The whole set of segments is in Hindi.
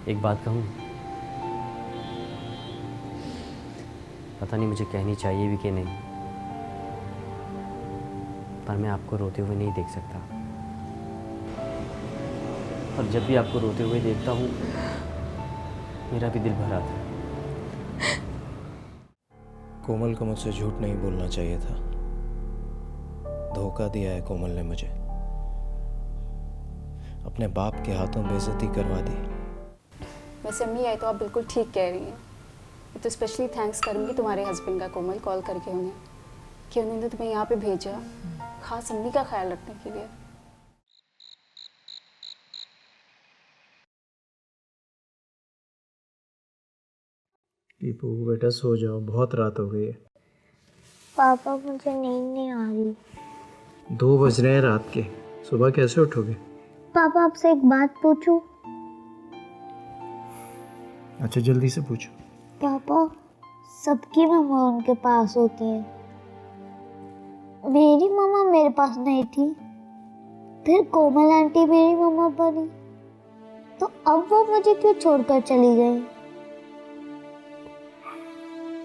एक बात कहूँ, पता नहीं मुझे कहनी चाहिए भी कि नहीं, पर मैं आपको रोते हुए नहीं देख सकता। और जब भी आपको रोते हुए देखता हूँ मेरा भी दिल भर आता है। कोमल को मुझसे झूठ नहीं बोलना चाहिए था। धोखा दिया है कोमल ने मुझे। अपने बाप के हाथों बेइज्जती करवा दी। वैसे अम्मी आई तो आप बिल्कुल ठीक कह रही हैं। तो स्पेशली थैंक्स करूंगी तुम्हारे हस्बैंड का कोमल, कॉल करके उन्हें कि उन्होंने तुम्हें यहाँ पे भेजा खास अम्मी का ख्याल रखने के लिए। टीपू बेटा सो जाओ, बहुत रात हो गई है। पापा मुझे नींद नहीं आ रही। 2 बज रहे हैं रात के, सुबह कैसे उठोगे? पापा आपसे एक बात पूछूं? अच्छा जल्दी से पूछो। पापा सबकी मम्मा उनके पास होती है, मेरी मम्मा मेरे पास नहीं थी, फिर कोमल आंटी मेरी मम्मा बनी, तो अब वो मुझे क्यों छोड़कर चली गई?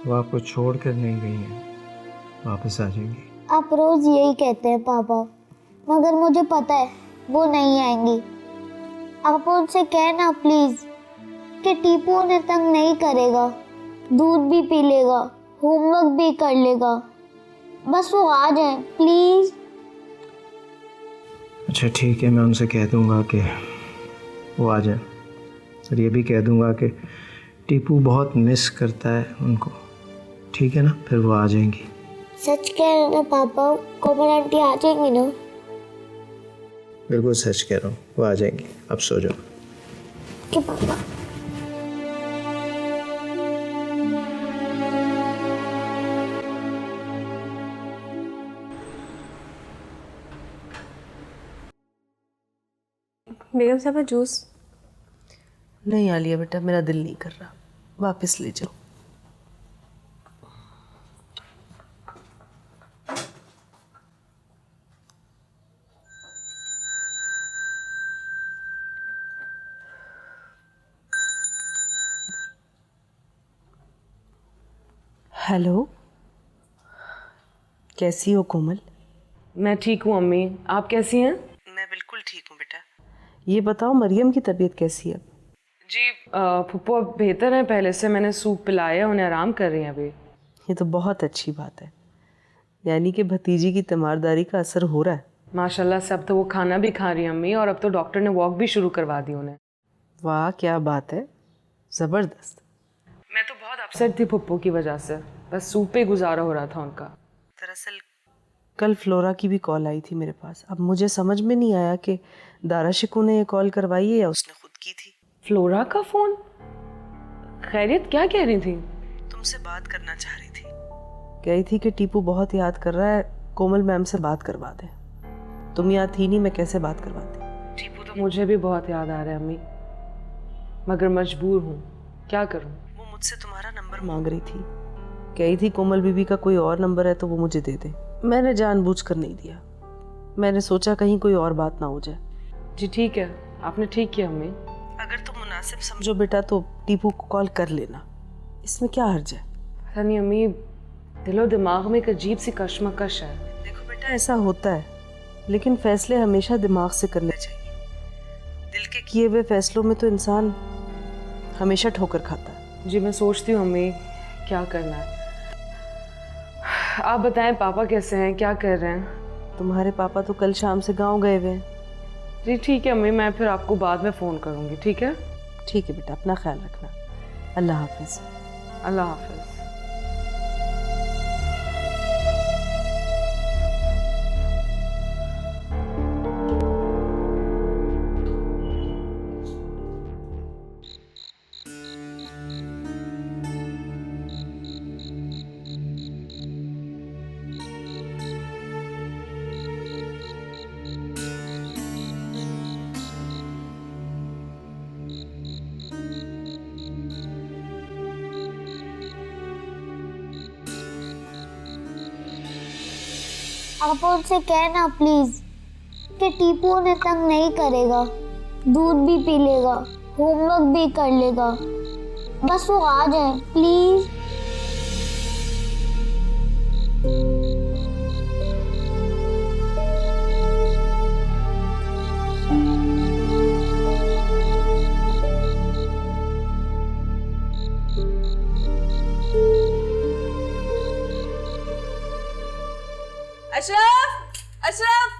वो आपको छोड़ कर नहीं गई हैं, वापस आ जाएंगी। आप रोज यही कहते हैं पापा, मगर मुझे पता है वो नहीं आएंगी। आप उनसे कहना प्लीज कि टीपू उन्हें तंग नहीं करेगा, दूध भी पी लेगा, होमवर्क भी कर लेगा, बस वो आ जाए प्लीज। अच्छा ठीक है, मैं उनसे कह दूंगा कि वो आ जाए, और ये भी कह दूंगा कि टीपू बहुत मिस करता है उनको। ठीक है ना, फिर वो आ जाएंगी। सच कह रहे ना पापा, कोमल आंटी आ जाएंगी ना? बिल्कुल सच कह रहा हूँ, वो आ जाएंगी। अब सो जाओ। कि पापा बेगम साहबा जूस? नहीं आलिया बेटा, मेरा दिल नहीं कर रहा, वापस ले जाओ। हेलो, कैसी हो कोमल? मैं ठीक हूँ अम्मी, आप कैसी हैं? मैं बिल्कुल ठीक हूँ बेटा। ये बताओ मरियम की तबीयत कैसी है? जी फुप्पो अब बेहतर है पहले से, मैंने सूप पिलाया, उन्हें आराम कर रही हैं अभी। ये तो बहुत अच्छी बात है, यानी कि भतीजी की तीमारदारी का असर हो रहा है। माशाल्लाह से अब तो वो खाना भी खा रही हैं अम्मी, और अब तो डॉक्टर ने वॉक भी शुरू करवा दी उन्हें। वाह क्या बात है, ज़बरदस्त। मैं तो बहुत अपसेट थी फुप्पो की वजह से, बस सूप पे गुजारा हो रहा था उनका। दरअसल कल फ्लोरा की भी कॉल आई थी मेरे पास। अब मुझे समझ में नहीं आया कि दारा शिकू ने ये कॉल करवाई है या उसने खुद की थी। फ्लोरा का फ़ोन? खैरियत, क्या कह रही थी? तुमसे बात करना चाह रही थी, कह रही थी कि टीपू बहुत याद कर रहा है, कोमल मैम से बात करवा दे। तुम यहाँ थी नहीं, मैं कैसे बात करवाती? टीपू तो मुझे भी बहुत याद आ रहा है अम्मी, मगर मजबूर हूँ, क्या करूँ? वो मुझसे तुम्हारा नंबर मांग रही थी, कह रही थी कोमल बीबी का कोई और नंबर है तो वो मुझे दे दे। मैंने जानबूझकर नहीं दिया, मैंने सोचा कहीं कोई और बात ना हो जाए। जी ठीक है, आपने ठीक किया अम्मी। अगर तुम मुनासिब समझो बेटा तो टीपू को कॉल कर लेना, इसमें क्या हर्ज है? पता नहीं अम्मी, दिलो दिमाग में एक अजीब सी कश्मकश है। देखो बेटा ऐसा होता है, लेकिन फैसले हमेशा दिमाग से करने चाहिए। दिल के किए हुए फैसलों में तो इंसान हमेशा ठोकर खाता है। जी मैं सोचती हूँ अम्मी क्या करना है। आप बताएं पापा कैसे हैं, क्या कर रहे हैं? तुम्हारे पापा तो कल शाम से गांव गए हुए हैं। जी ठीक है अम्मी, मैं फिर आपको बाद में फ़ोन करूँगी, ठीक है? ठीक है बेटा, अपना ख्याल रखना। अल्लाह हाफिज़। अल्लाह हाफिज़। आप उनसे कहना प्लीज कि टीपू उन्हें तंग नहीं करेगा, दूध भी पी लेगा, होमवर्क भी कर लेगा। बस वो आ जाए प्लीज। अशरफ, अशरफ।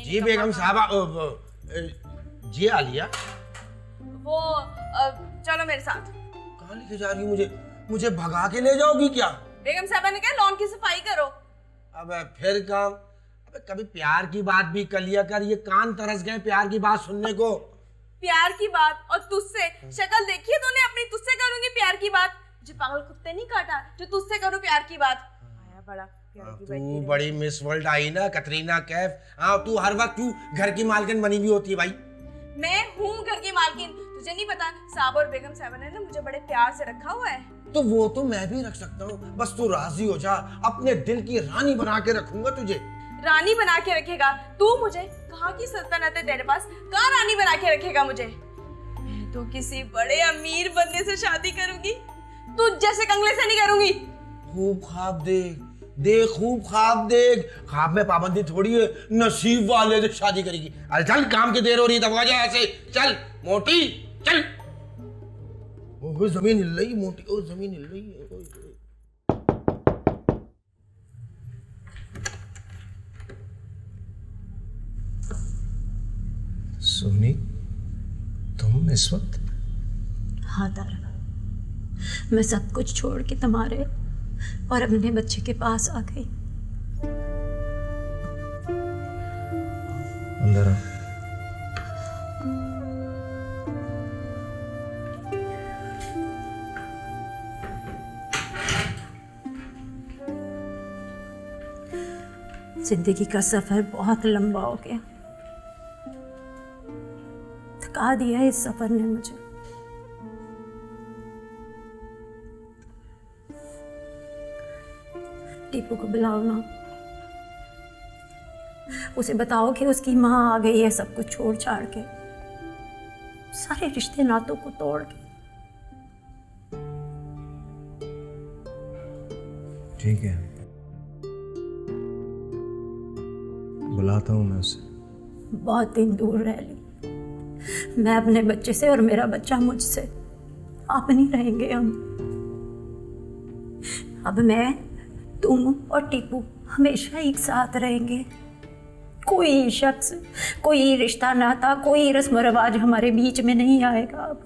जी बेगम साहबा, जी आलिया, वो चलो मेरे साथ। कहाँ लेके जा रही हो मुझे? मुझे भगा के ले जाओगी क्या? बेगम साहबा ने कहा लॉन की सफाई करो। अब फिर काम। अबे कभी प्यार की बात भी कर लिया कर, ये कान तरस गए प्यार की बात सुनने को। प्यार की बात और तुझसे शक्ल देखी है तूने अपनी? तुझसे करूंगी प्यार की बात? जो पागल कुत्ते नहीं काटा जो तुझसे करूं प्यार की बात। आया बड़ा तू बड़ी मिस वर्ल्ड आई ना, कतरीना कैफ। हाँ, तू हर वक्त क्यों घर की मालकिन बनी हुई होती है भाई? मैं हूँ घर की मालकिन, तुझे नहीं पता? साहब और बेगम साहब ने ना मुझे बड़े प्यार से रखा हुआ है। तो वो तो मैं भी रख सकता हूँ, बस तू राजी हो जा। अपने दिल की रानी बना के रखूंगा तुझे। रानी बना के रखेगा तू मुझे? कहाँ की सल्तनत है तेरे पास? कहाँ रानी बना के रखेगा मुझे? मैं तो किसी बड़े अमीर बंदे से शादी करूंगी, तू जैसे कंगले से नहीं करूंगी। खूब ख्वाब देख, देख खूब ख्वाब देख। ख्वाब में पाबंदी थोड़ी है, नसीब वाले से शादी करेगी। अरे चल, काम की देर हो रही है, तब आ जा ऐसे। चल मोटी चल। ओह जमीन हिल रही मोटी, ओ जमीन हिल रही है। सोनी, तुम इस वक्त? हाँ तारा, मैं सब कुछ छोड़ के तुम्हारे और अपने बच्चे के पास आ गई। अंदर आ। जिंदगी का सफर बहुत लंबा हो गया, थका दिया इस सफर ने मुझे। टीपू को बुलाओ ना, उसे बताओ कि उसकी माँ आ गई है सब कुछ छोड़ छाड़ के, सारे रिश्ते नातों को तोड़ के। ठीक है, बुलाता हूँ मैं उसे। बहुत दिन दूर रह ली मैं अपने बच्चे से और मेरा बच्चा मुझसे। आप नहीं रहेंगे हम। अब मैं, तुम और टीपू हमेशा एक साथ रहेंगे। कोई शख्स, कोई रिश्ता नाता, कोई रस्म रिवाज हमारे बीच में नहीं आएगा अब।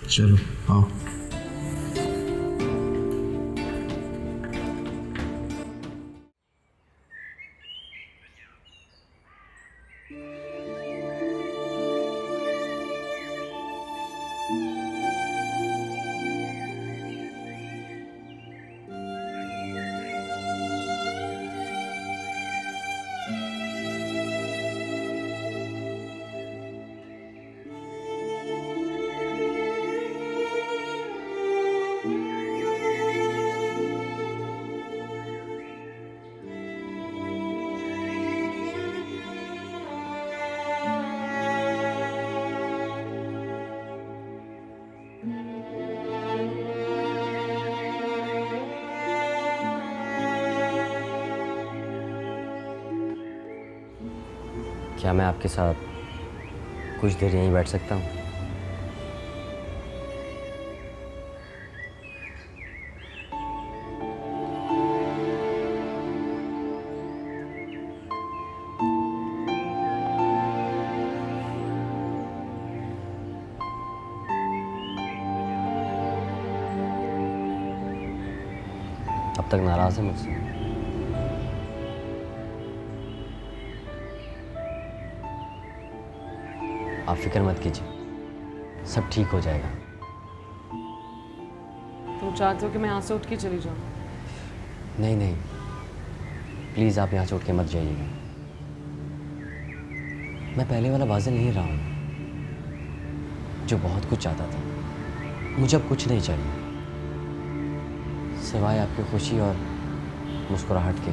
चलो आओ। क्या मैं आपके साथ कुछ देर यहीं बैठ सकता हूँ? अब तक नाराज है मुझसे? आप फिक्र मत कीजिए, सब ठीक हो जाएगा। तुम चाहते हो कि मैं यहाँ से उठ के चली जाऊँ? नहीं नहीं, प्लीज़ आप यहाँ से उठ के मत जाइएगा। मैं पहले वाला बाज़िल नहीं रहा हूँ जो बहुत कुछ चाहता था। मुझे अब कुछ नहीं चाहिए सिवाय आपकी खुशी और मुस्कुराहट के।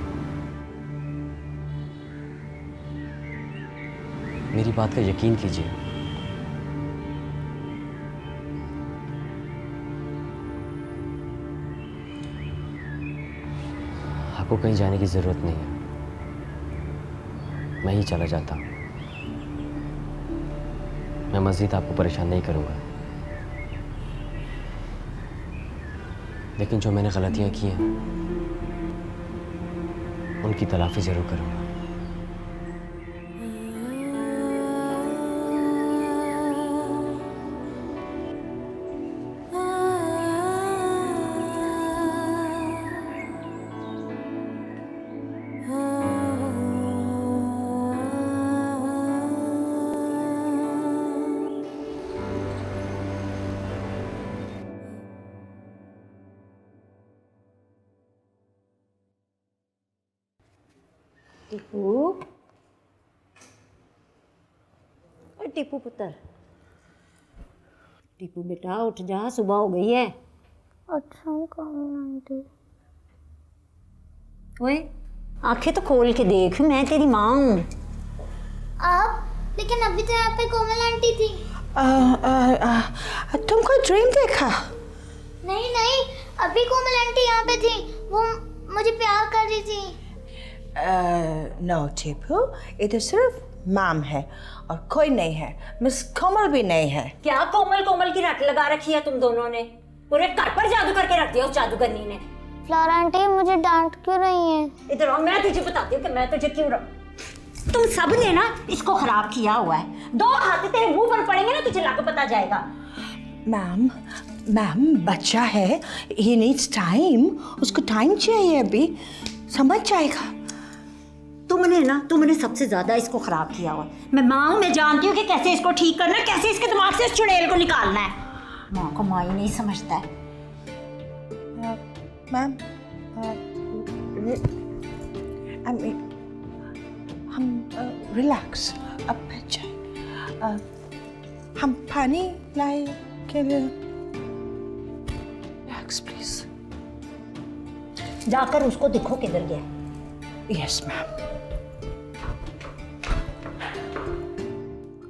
मेरी बात का यकीन कीजिए। आपको कहीं जाने की जरूरत नहीं है, मैं ही चला जाता हूँ। मैं मज़ीद आपको परेशान नहीं करूँगा, लेकिन जो मैंने गलतियाँ की हैं उनकी तलाफ़ी ज़रूर करूँगा। टीपू, ओए टीपू पुत्र, टीपू बेटा उठ जा, सुबह हो गई है। अच्छा आंटी। ओए आंखें तो खोल के देख, मैं तेरी माँ हूँ। आप? लेकिन अभी तो यहाँ पे कोमल आंटी थी। तुम कोई ड्रीम देखा? नहीं नहीं, अभी कोमल आंटी यहाँ पे थी, वो मुझे प्यार कर रही थी। नो टीपू, इधर सिर्फ मैम है और कोई नहीं है, मिस कोमल भी नहीं है। क्या कोमल कोमल की रट लगा रखी है तुम दोनों ने? पूरे घर पर जादू करके रख दिया उस जादूगरनी ने। फ्लोरा आंटी मुझे डांट क्यों रही है? इधर आओ, मैं तुझे बताती हूँ कि मैं तुझे क्यों तुम सब ने ना इसको खराब किया हुआ है। 2 हाथ तेरे मुंह पर पड़ेंगे ना, तुझे लग पता जाएगा। मैम बच्चा है, he needs टाइम, उसको टाइम चाहिए, अभी समझ जाएगा। तुमने सबसे ज्यादा इसको खराब किया हुआ है। मैं माँ हूँ, मैं जानती हूँ कि कैसे इसको ठीक करना है, कैसे इसके दिमाग से इस चुड़ैल को निकालना है। माँ को माँ ही नहीं समझता है। मैम हम रिलैक्स, अब बैठ जाए। हम पानी लाए के लिए? Relax please. जाकर उसको देखो किधर गया। Yes ma'am.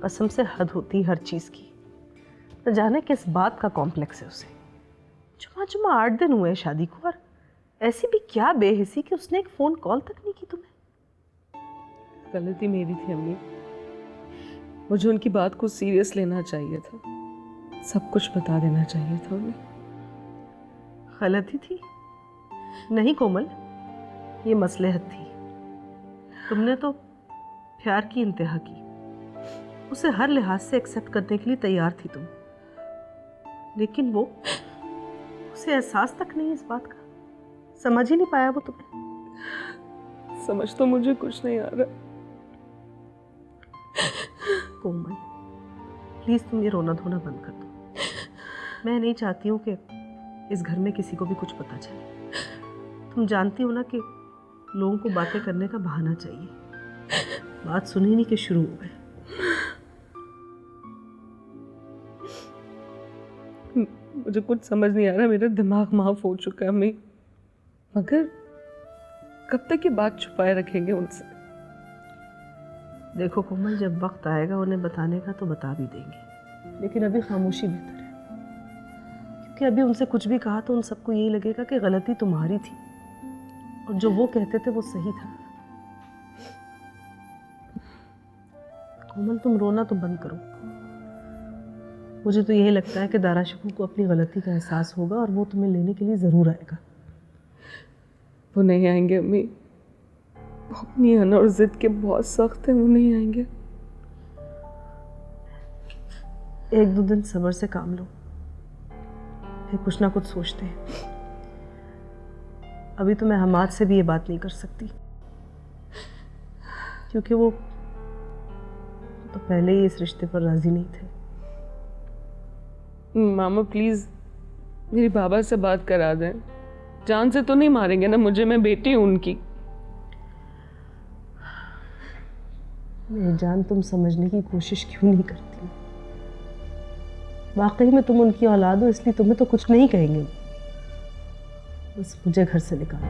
कसम से हद होती हर चीज़ की। न जाने किस बात का कॉम्प्लेक्स है उसे। जुमा 8 दिन हुए शादी को, और ऐसी भी क्या बेहिसी कि उसने एक फ़ोन कॉल तक नहीं की तुम्हें। गलती मेरी थी अम्मी, मुझे उनकी बात को सीरियस लेना चाहिए था, सब कुछ बता देना चाहिए था उन्हें। गलती थी? नहीं कोमल, ये मसलहत थी। तुमने तो प्यार की इंतहा की, उसे हर लिहाज से एक्सेप्ट करने के लिए तैयार थी तुम, लेकिन वो, उसे एहसास तक नहीं इस बात का, समझ ही नहीं पाया वो तुम्हें। समझ तो मुझे कुछ नहीं आ रहा। कोमल प्लीज तुम ये रोना धोना बंद कर दो। मैं नहीं चाहती हूँ कि इस घर में किसी को भी कुछ पता चले। तुम जानती हो ना कि लोगों को बातें करने का बहाना चाहिए। बात सुनी नहीं कि शुरू हो गए। मुझे कुछ समझ नहीं आ रहा, मेरा दिमाग माफ हो चुका है अम्मी, मगर कब तक ये बात छुपाए रखेंगे उनसे? देखो कोमल, जब वक्त आएगा उन्हें बताने का तो बता भी देंगे, लेकिन अभी खामोशी बेहतर है, क्योंकि अभी उनसे कुछ भी कहा तो उन सबको यही लगेगा कि गलती तुम्हारी थी और जो वो कहते थे वो सही था। कोमल तुम रोना तो बंद करो। मुझे तो यही लगता है कि दारा शिकू को अपनी गलती का एहसास होगा और वो तुम्हें लेने के लिए ज़रूर आएगा। वो नहीं आएंगे अम्मी, अपनी अन और जिद के बहुत सख्त है, वो नहीं आएंगे। 1-2 दिन सब्र से काम लो, फिर कुछ ना कुछ सोचते हैं। अभी तो मैं हमाद से भी ये बात नहीं कर सकती, क्योंकि वो तो पहले ही इस रिश्ते पर राजी नहीं थे। मामा प्लीज मेरी बाबा से बात करा दें, जान से तो नहीं मारेंगे ना मुझे? मैं बेटी हूं उनकी। मेरी जान, तुम समझने की कोशिश क्यों नहीं करती? वाकई में तुम उनकी औलाद हो, इसलिए तुम्हें तो कुछ नहीं कहेंगे, बस मुझे घर से निकाल दो।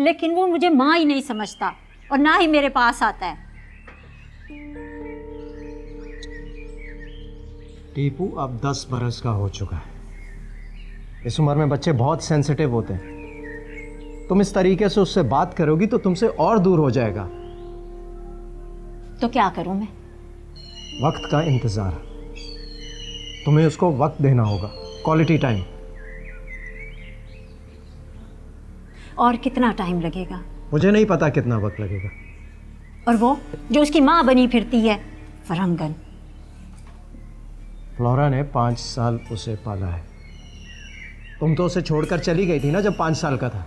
लेकिन वो मुझे माँ ही नहीं समझता और ना ही मेरे पास आता है। टीपू अब 10 बरस का हो चुका है। इस उम्र में बच्चे बहुत सेंसिटिव होते हैं। तुम इस तरीके से उससे बात करोगी तो तुमसे और दूर हो जाएगा। तो क्या करूं मैं? वक्त का इंतजार। तुम्हें उसको वक्त देना होगा, क्वालिटी टाइम। और कितना टाइम लगेगा? मुझे नहीं पता कितना वक्त लगेगा। और वो जो उसकी माँ बनी फिरती है, फरंगन। फ्लोरा ने 5 साल उसे पाला है। तुम तो उसे छोड़कर चली गई थी ना जब 5 साल का था।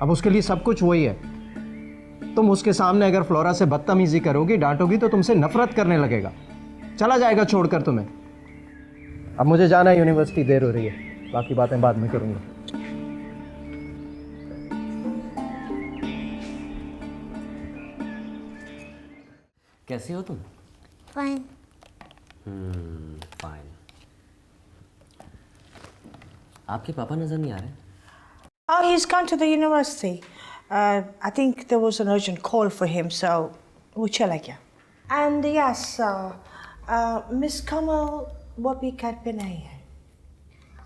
अब उसके लिए सब कुछ वही है। तुम उसके सामने अगर फ्लोरा से बदतमीजी करोगी, डांटोगी तो तुमसे नफरत करने लगेगा, चला जाएगा छोड़कर तुम्हें। अब मुझे जाना है यूनिवर्सिटी, देर हो रही है। बाकी बातें बाद में करूंगा। कैसी हो तुम? फाइन। फाइन। आपके पापा नजर नहीं आ रहे? Oh, he's gone to the university. I think there was an urgent call for him, so वो चला गया. And yes, Miss Kamal वो भी घर पे नहीं है.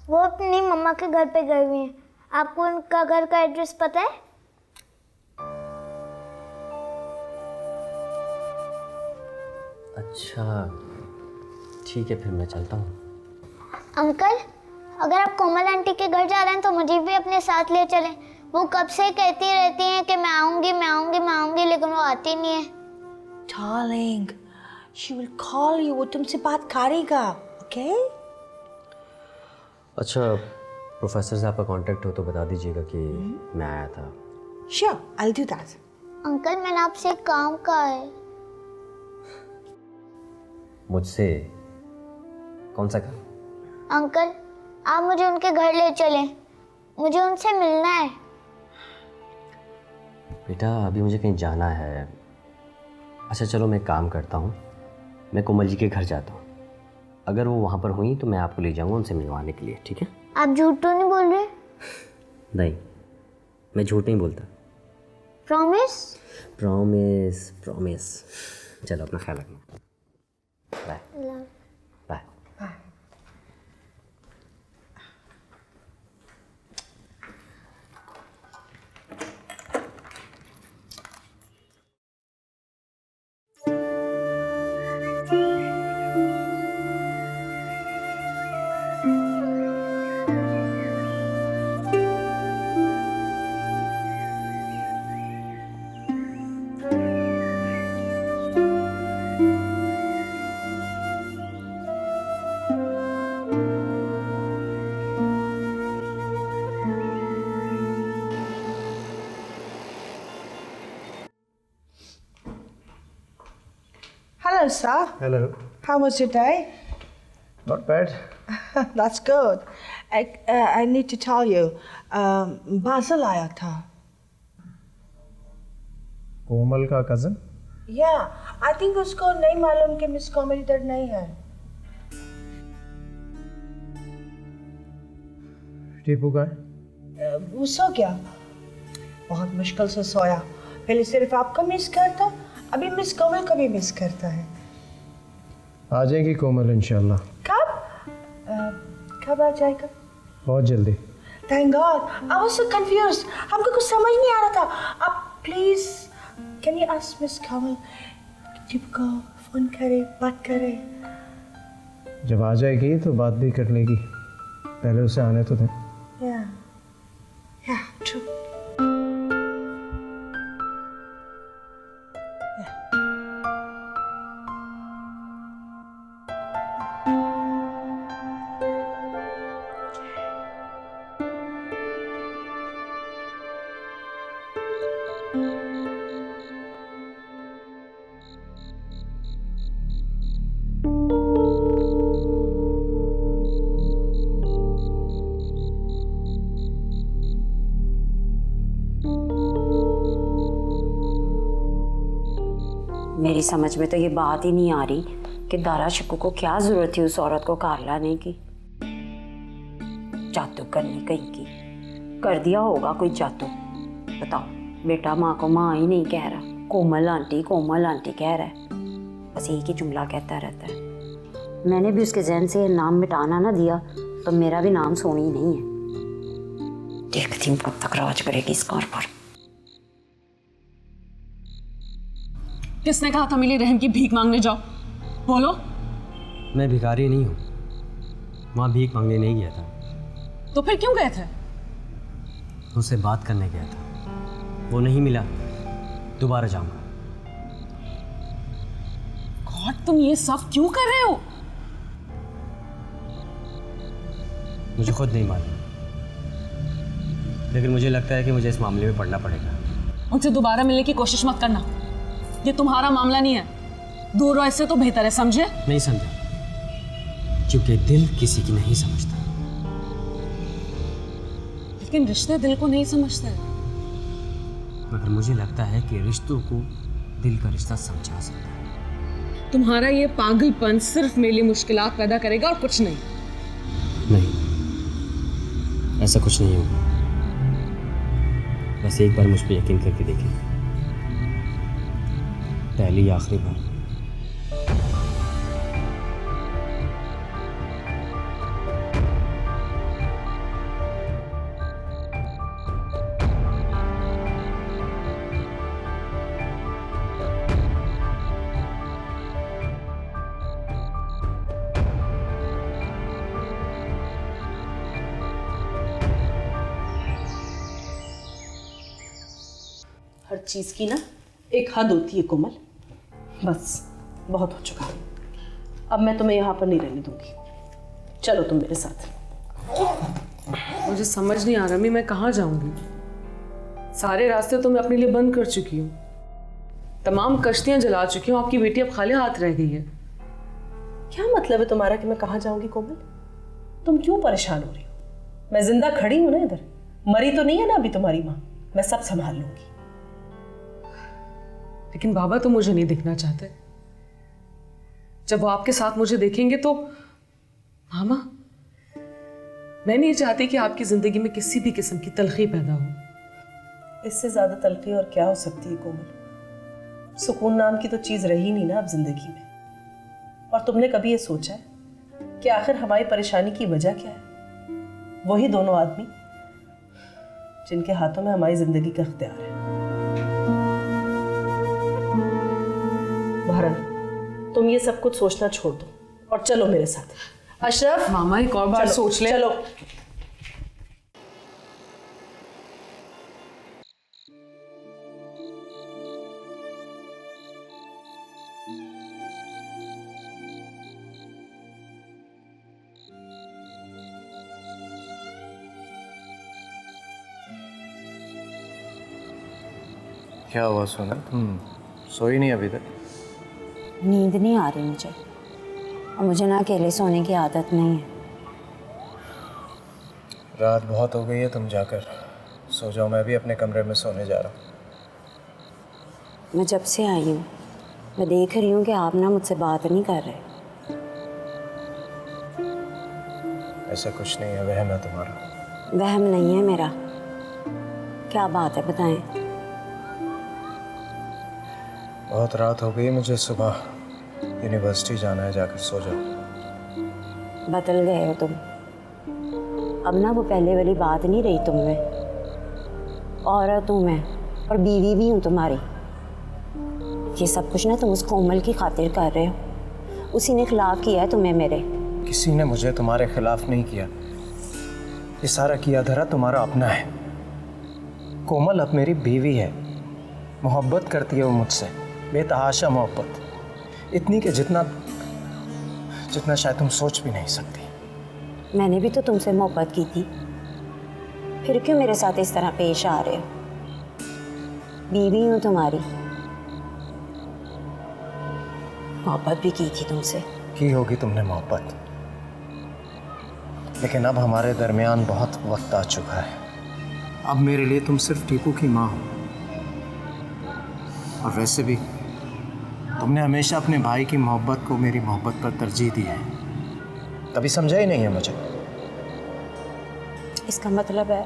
वो अपनी मम्मा के घर पे गई हुई हैं। आपको उनका घर का एड्रेस पता है? अच्छा ठीक है, फिर मैं चलता हूँ। अंकल, अगर आप कोमल आंटी के घर जा रहे हैं तो मुझे भी अपने साथ ले चलें। वो कब से कहती रहती हैं कि मैं आऊँगी मैं आऊँगी मैं आऊँगी, लेकिन वो आती नहीं है। Darling, she will call you. वो तुमसे बात करेगा, okay? अच्छा, प्रोफेसर से आपका कांटेक्ट हो तो बता दीजिएगा कि मैं आया था। Sure, I'll do that. Uncle, मैंने आपसे एक काम कहा है। मुझसे? कौन सा काम? अंकल, आप मुझे उनके घर ले चलें, मुझे उनसे मिलना है। बेटा अभी मुझे कहीं जाना है। अच्छा चलो, मैं काम करता हूँ, मैं कोमल जी के घर जाता हूँ। अगर वो वहाँ पर हुई तो मैं आपको ले जाऊँगा उनसे मिलवाने के लिए, ठीक है? आप झूठ तो नहीं बोल रहे? नहीं, मैं झूठ नहीं बोलता। प्रॉमिस? Promise promise. चलो अपना ख्याल रखना। Bye bye. Hello, sir. Hello. How was your day? Not bad. That's good. I need to tell you, Basil आया था. कोमल का कज़न? Yeah, I think उसको नहीं मालूम कि मिस कोमल इधर नहीं है. टीपू का है? वो सो गया. बहुत मुश्किल से सोया. पहले सिर्फ आपको मिस करता, अभी मिस कोमल को भी मिस करता है. आ जाएगी कोमल इंशाल्लाह. कब आ जाएगा? बहुत जल्दी. Thank God. I was so confused. हमको कुछ समझ नहीं आ रहा था. आप please, can you ask Miss Kamal Tipu को फोन करे, बात करे. जब आ जाएगी तो बात भी कर लेगी. पहले उसे आने तो दें. Yeah. Yeah, true. मेरी समझ में तो ये बात ही नहीं आ रही कि दारा शिकू को क्या जरूरत थी उस औरत को कार लाने की. जादू करनी कहीं की, कर दिया होगा कोई जादू. बताओ, बेटा माँ को माँ ही नहीं कह रहा, कोमल आंटी कह रहा है, बस एक ही जुमला कहता रहता है। मैंने भी उसके जहन से नाम मिटाना ना दिया तो मेरा भी नाम सोनी नहीं है। देखती हूँ कब तक राज करेगी इस घर पर। किसने कहा था मिली रहम की भीख मांगने जाओ? बोलो। मैं भिखारी नहीं हूँ, वहाँ भीख मांगने नहीं गया था। तो फिर क्यों गए थे? उससे बात करने गया था, वो नहीं मिला, दोबारा जाऊंगा। गॉड, तुम ये सब क्यों कर रहे हो? मुझे खुद नहीं मालूम, लेकिन मुझे लगता है कि मुझे इस मामले में पढ़ना पड़ेगा। उनसे दोबारा मिलने की कोशिश मत करना, ये तुम्हारा मामला नहीं है। दूर रहो इससे तो बेहतर है, समझे? नहीं समझा, क्योंकि दिल किसी की नहीं समझता। लेकिन रिश्ते दिल को नहीं समझते। मगर मुझे लगता है कि रिश्तों को दिल का रिश्ता समझा सकता है। तुम्हारा ये पागलपन सिर्फ मेरे लिए मुश्किलात पैदा करेगा और कुछ नहीं। नहीं, ऐसा कुछ नहीं होगा। बस एक बार मुझ पर यकीन करके देखें, पहली आखिरी बार। हर चीज़ की ना एक हद होती है कोमल। बस बहुत हो चुका, अब मैं तुम्हें यहाँ पर नहीं रहने दूंगी। चलो तुम मेरे साथ। मुझे समझ नहीं आ रहा मैं कहाँ जाऊंगी। सारे रास्ते तो मैं अपने लिए बंद कर चुकी हूँ, तमाम कश्तियाँ जला चुकी हूँ। आपकी बेटी अब खाली हाथ रह गई है। क्या मतलब है तुम्हारा कि मैं कहाँ जाऊंगी कोमल? तुम क्यों परेशान हो रही हो? मैं जिंदा खड़ी हूँ ना इधर, मरी तो नहीं है ना अभी तुम्हारी माँ। मैं सब संभाल लूंगी। लेकिन बाबा तो मुझे नहीं दिखना चाहते। जब वो आपके साथ मुझे देखेंगे तो मामा, मैं नहीं चाहती कि आपकी जिंदगी में किसी भी किस्म की तलखी पैदा हो। इससे ज्यादा तलखी और क्या हो सकती है कोमल? सुकून नाम की तो चीज रही नहीं ना अब जिंदगी में। और तुमने कभी ये सोचा है कि आखिर हमारी परेशानी की वजह क्या है? वही दोनों आदमी जिनके हाथों में हमारी जिंदगी का इख्तियार है। भारत, तुम ये सब कुछ सोचना छोड़ दो और चलो मेरे साथ। अशरफ, मामा एक और बार सोच ले। चलो। क्या हुआ सोना, तुम सोई नहीं अभी तक? नींद नहीं आ रही मुझे, और मुझे ना अकेले सोने की आदत नहीं है। रात बहुत हो गई है, तुम जाकर सो जाओ। मैं भी अपने कमरे में सोने जा रहा हूँ। मैं जब से आई हूँ मैं देख रही हूँ कि आप ना मुझसे बात नहीं कर रहे। ऐसा कुछ नहीं है, वहम है तुम्हारा। वहम नहीं है मेरा। क्या बात है, बताएं। बहुत रात हो गई, मुझे सुबह यूनिवर्सिटी जाना है। जाकर सो जाओ। बदल गए हो तुम। अब ना वो पहले वाली बात नहीं रही तुम में। औरत हूँ मैं और बीवी भी हूँ तुम्हारी। ये सब कुछ ना तुम उस कोमल की खातिर कर रहे हो। उसी ने खिलाफ किया है तुम्हें मेरे। किसी ने मुझे तुम्हारे खिलाफ नहीं किया। ये सारा किया धरा तुम्हारा अपना है। कोमल अब मेरी बीवी है, मोहब्बत करती है वो मुझसे, बेतहाशा मोहब्बत, इतनी कि जितना शायद तुम सोच भी नहीं सकती। मैंने भी तो तुमसे मोहब्बत की थी, फिर क्यों मेरे साथ इस तरह पेश आ रहे हो? बीवी हूँ तुम्हारी, मोहब्बत भी की थी तुमसे। की होगी तुमने मोहब्बत, लेकिन अब हमारे दरमियान बहुत वक्त आ चुका है। अब मेरे लिए तुम सिर्फ टीपू की माँ हो। और वैसे भी तुमने हमेशा अपने भाई की मोहब्बत को मेरी मोहब्बत पर तरजीह दी है। कभी समझा ही नहीं है मुझे। इसका मतलब है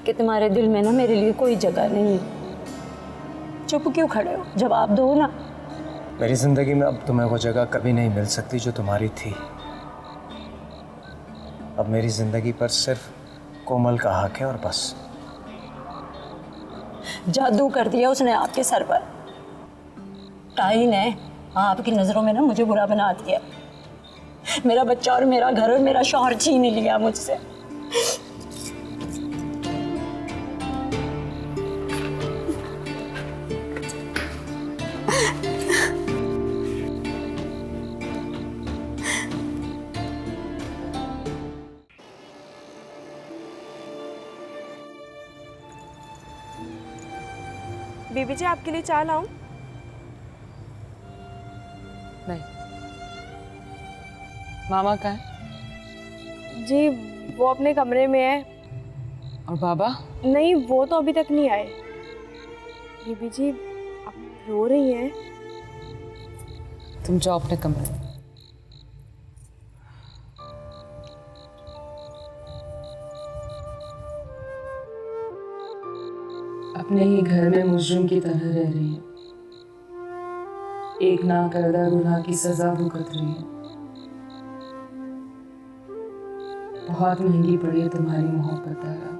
कि तुम्हारे दिल में ना मेरे लिए कोई जगह नहीं है। चुप क्यों खड़े हो? जवाब दो ना। मेरी ज़िंदगी में अब तुम्हें वो जगह कभी नहीं मिल सकती जो तुम्हारी थी। अब मेरी ज़िंदगी पर सिर्फ कोमल का हक है और बस। जादू कर दिया उसने आपके सर पर। ताई ने आपकी नज़रों में ना मुझे बुरा बना दिया। मेरा बच्चा और मेरा घर और मेरा शौहर छीन लिया मुझसे। बीबी जी आपके लिए चाय लाऊं? नहीं। मामा कहाँ है? जी वो अपने कमरे में है। और बाबा? नहीं वो तो अभी तक नहीं आए। बीबी जी आप रो रही हैं? तुम जाओ अपने कमरे में। अपने ही घर में मुजरिम की तरह रह रही है, एक ना करदा गुनाह की सजा भुगत रही है। बहुत महंगी पड़ी है तुम्हारी मोहब्बत तारा।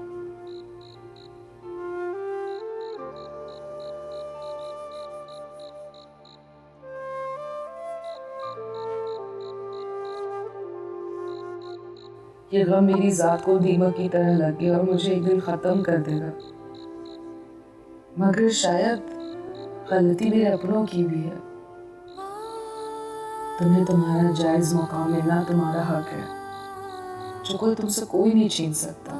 ये गम मेरी जात को दीमक की तरह लग गया और मुझे एक दिन खत्म कर देगा। मगर शायद गलती मेरे अपनों की भी है। तुम्हें तुम्हारा जायज मौका मिलना तुम्हारा हक है, जो कोई तुमसे कोई नहीं छीन सकता।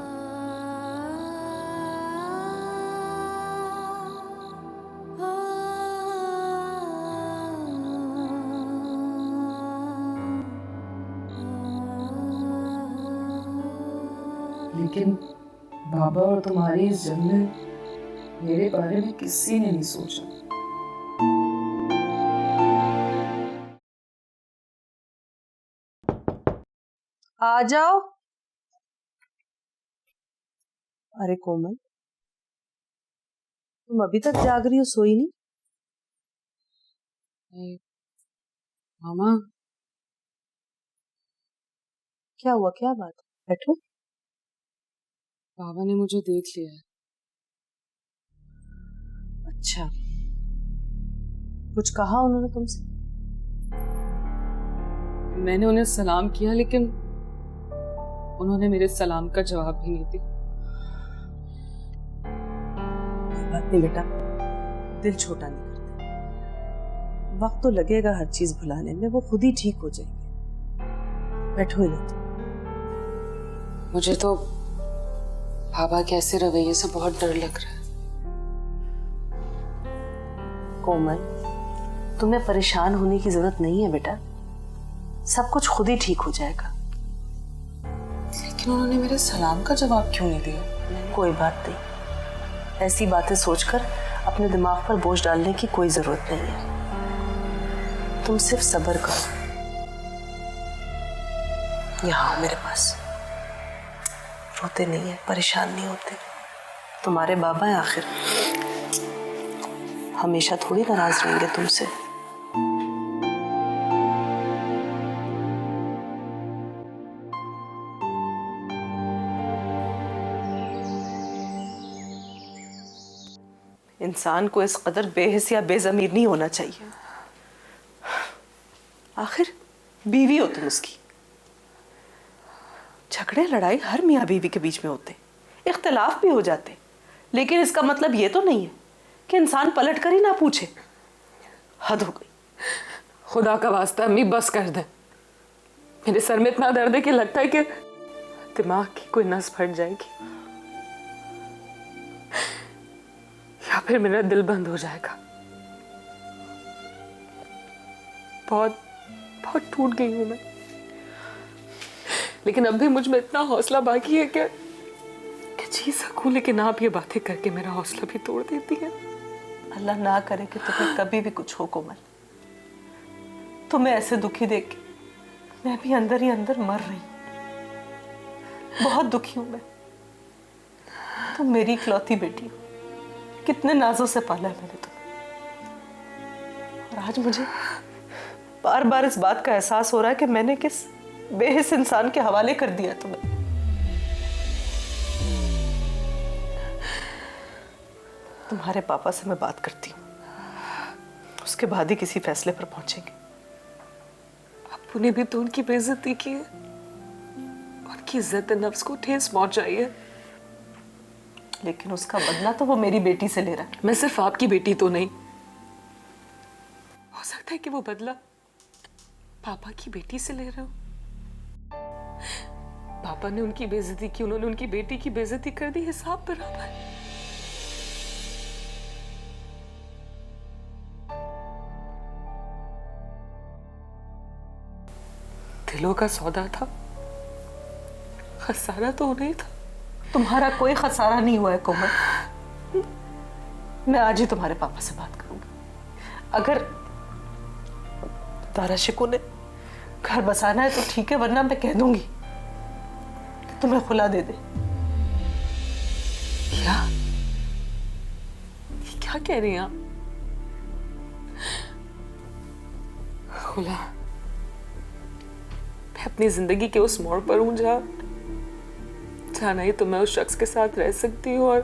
लेकिन बाबा और तुम्हारी इस जंग में मेरे बारे में किसी ने नहीं सोचा। आ जाओ। अरे कोमल, तुम अभी तक जाग रही हो, सोई नहीं? मामा क्या हुआ, क्या बात? बैठो। बाबा ने मुझे देख लिया है। अच्छा, कुछ कहा उन्होंने तुमसे? मैंने उन्हें सलाम किया, लेकिन उन्होंने मेरे सलाम का जवाब भी नहीं दिया। बात नहीं बेटा, दिल छोटा नहीं करते। वक्त तो लगेगा हर चीज भुलाने में, वो खुद ही ठीक हो जाएंगे। बैठो ही नहीं। मुझे तो बाबा के ऐसे रवैये से बहुत डर लग रहा है। कोमल, तुम्हें परेशान होने की जरूरत नहीं है बेटा, सब कुछ खुद ही ठीक हो जाएगा। लेकिन उन्होंने मेरे सलाम का जवाब क्यों नहीं दिया? कोई बात नहीं, ऐसी बातें सोचकर अपने दिमाग पर बोझ डालने की कोई जरूरत नहीं है। तुम सिर्फ सब्र करो। यहाँ आओ मेरे पास। रोते नहीं है, परेशान नहीं होते। तुम्हारे बाबा हैं आखिर, हमेशा थोड़ी नाराज रहेंगे तुमसे। इंसान को इस कदर बेहिस या बेज़मीर नहीं होना चाहिए। आखिर बीवी हो तुम उसकी। झगड़े लड़ाई हर मियाँ बीवी के बीच में होते, इख्तिलाफ भी हो जाते, लेकिन इसका मतलब ये तो नहीं है कि इंसान पलट कर ही ना पूछे। हद हो गई। खुदा का वास्ता अम्मी बस कर दे। मेरे सर में इतना दर्द है कि लगता है कि दिमाग की कोई नस फट जाएगी या फिर मेरा दिल बंद हो जाएगा। बहुत बहुत टूट गई हूं मैं, लेकिन अब भी मुझ में इतना हौसला बाकी है कि जी सकूं, लेकिन आप ये बातें करके मेरा हौसला भी तोड़ देती है। अल्लाह ना करे कि तुम्हें कभी भी कुछ हो कोमल। तुम्हें ऐसे दुखी देख के मैं भी अंदर ही अंदर मर रही हूं। बहुत दुखी हूं मैं। तुम मेरी इकलौती बेटी हो, कितने नाजों से पाला है मैंने तुम्हें, और आज मुझे बार बार इस बात का एहसास हो रहा है कि मैंने किस बेहिस इंसान के हवाले कर दिया तुम्हें। तुम्हारे पापा से मैं बात करती हूँ, उसके बाद ही किसी फैसले पर पहुंचेंगे। अप्पू ने भी तो उनकी बेइज्जती की है, उनकी इज्जत नफ्स को ठेस पहुंचाई है। लेकिन उसका बदला तो वो मेरी बेटी से ले रहा है। मैं सिर्फ आपकी बेटी तो नहीं, हो सकता है कि वो बदला पापा की बेटी से ले रहे हो। पापा ने उनकी बेइज्जती की, उन्होंने उनकी बेटी की बेइज्जती कर दी, हिसाब बराबर। दिलों का सौदा था, खसारा तो नहीं था। तुम्हारा कोई खसारा नहीं हुआ है कोमल। मैं आज ही तुम्हारे पापा से बात करूंगी। अगर दारा शिकू ने घर बसाना है तो ठीक है, वरना मैं कह दूंगी कि तुम्हें खुला दे दे। क्या ये क्या कह रही हैं आप? खुला? मैं अपनी जिंदगी के उस मोड़ पर हूं जहां नहीं तो मैं उस शख्स के साथ रह सकती हूँ और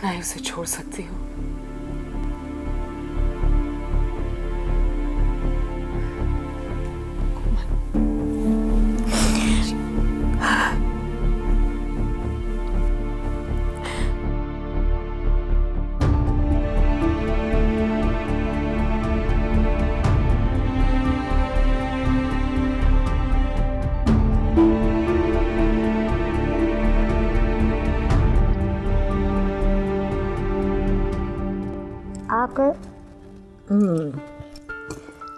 ना ही उसे छोड़ सकती हूँ।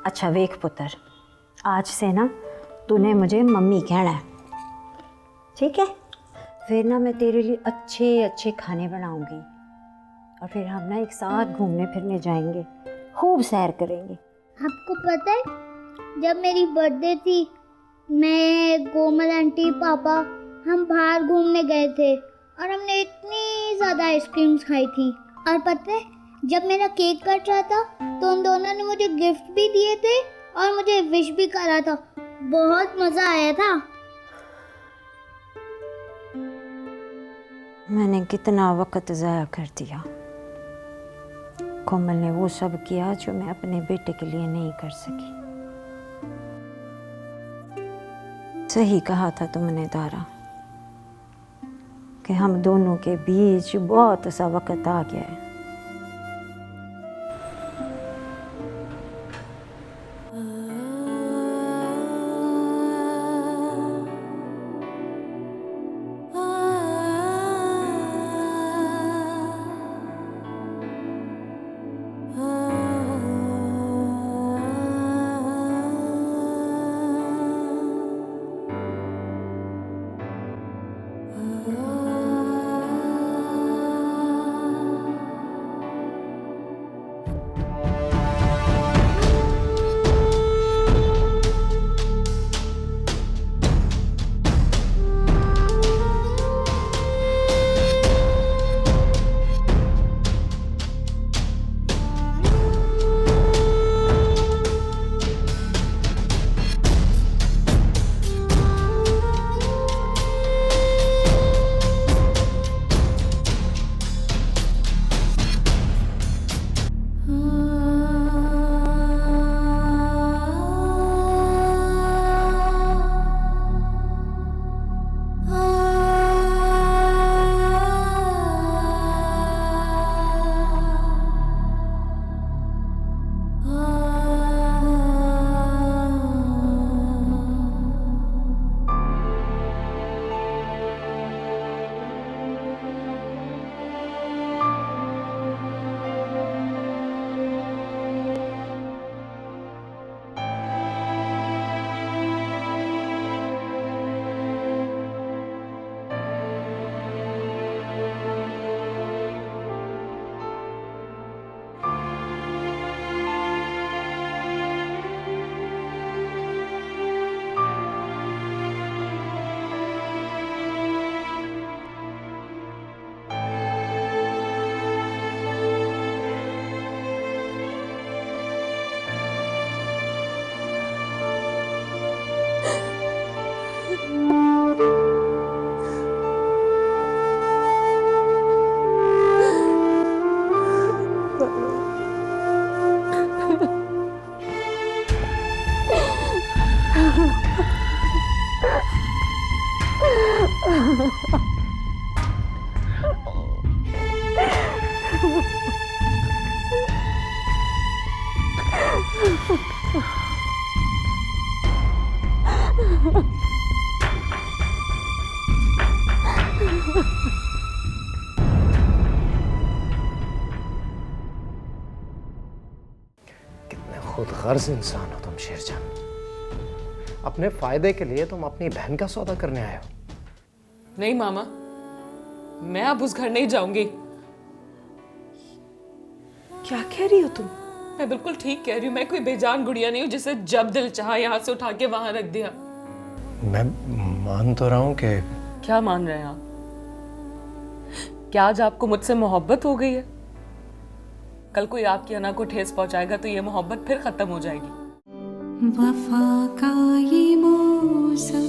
अच्छा वेख पुत्र, आज से ना तूने मुझे मम्मी कहना है, ठीक है? फिर ना मैं तेरे लिए अच्छे अच्छे खाने बनाऊंगी और फिर हम ना एक साथ घूमने फिरने जाएंगे, खूब सैर करेंगे। आपको पता है, जब मेरी बर्थडे थी, मैं, कोमल आंटी, पापा, हम बाहर घूमने गए थे और हमने इतनी ज़्यादा आइसक्रीम्स खाई थी। और पता है, जब मेरा केक कट रहा था तो उन दोनों ने मुझे गिफ्ट भी दिए थे और मुझे विश भी करा था। बहुत मज़ा आया था। मैंने कितना वक्त ज़ाया कर दिया। कोमल ने वो सब किया जो मैं अपने बेटे के लिए नहीं कर सकी। सही कहा था तुमने दारा कि हम दोनों के बीच बहुत सा वक्त आ गया है। बेगर्ज इंसान हो तुम शेरजान। अपने फायदे के लिए तुम अपनी बहन का सौदा करने आए हो। नहीं मामा, मैं अब उस घर नहीं जाऊंगी। क्या कह रही हो तुम? मैं बिल्कुल ठीक कह रही हूँ। मैं कोई बेजान गुड़िया नहीं हूँ जिसे जब दिल चाहा यहाँ से उठा के वहां रख दिया। मैं मान तो रहा हूँ कि क्या मान रहे हैं आप? क्या आज आपको मुझसे मोहब्बत हो गई है? कल कोई आपकी अना को ठेस पहुंचाएगा तो ये मोहब्बत फिर खत्म हो जाएगी। वफा का ये मौसम